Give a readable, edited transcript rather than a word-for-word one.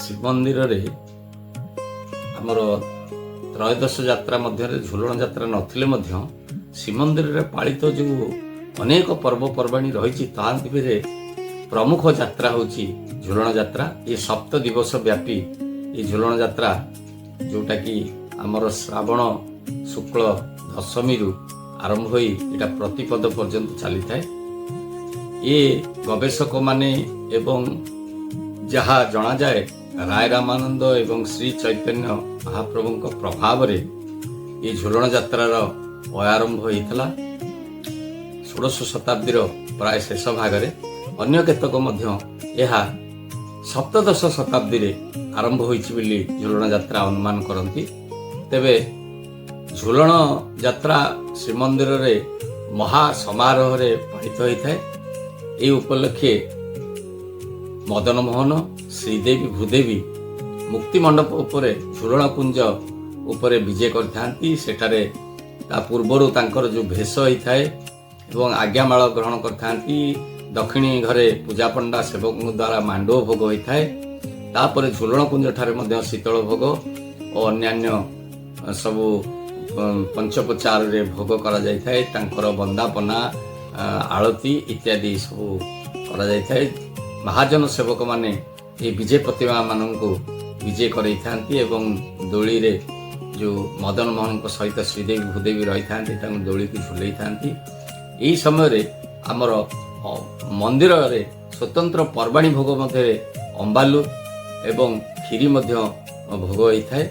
श्रीमंदिर आमर त्रयोदश यात्रा मध्य झुलण यात्रा नथिले मध्य श्रीमंदिर पालित जो अनेक पर्वपर्वाणी रही प्रमुख यात्रा होची झुलण यात्रा। ये 7 दिवस व्यापी ये झुलण यात्रा जोटा कि आमर श्रावण शुक्ल दशमी रु आरंभ होई एटा प्रतिपद पर्यंत चली थाए। ये गवेषक माने एवं जहाँ जना जाए राय रामानंद एवं श्री चैतन्य महाप्रभु प्रभाव रे ये झुलण यात्रार आरंभ होता 16 शताब्दी प्राय शेष भाग में अन्य केतक मध्य यह 17 शताब्दी रे आरंभ होइछि बोली झुलण यात्रा अनुमान करती। तेबे झुलण यात्रा श्रीमंदिर रे महासमारोह रे पालित होता है। ये उपलक्षे मदन मोहन श्रीदेवी भूदेवी मुक्ति मंडप उपरे झुलण कुंज उपरे विजय करथांती। सेठारे ता पूर्वरु तांकर जो भेष होता है एवं आज्ञामाल ग्रहण करथांती। दक्षिणी घरे पूजा पंडा सेवक द्वारा मांडव भोग होता है। तापर झुलण कुंज ठारे मध्य शीतल भोग और अन्यान्य सबू पंचोपचार रे भोग करा जाय थाए। तांकर बंदापना आळती इत्यादि सब करा जाय थाए। महाजन सेवक माने ये विजय प्रतिमा मानक विजय करई थांती एवं दोली रे जो मदन मोहन को सहित श्रीदेवी भूदेवी रही थांती तांको दोली की झुलई थांती। यही समय रे आमर मंदिर रे स्वतंत्र पर्वाणी भोग मध्य अंबालू एवं खीरी मध्य भोग होता है।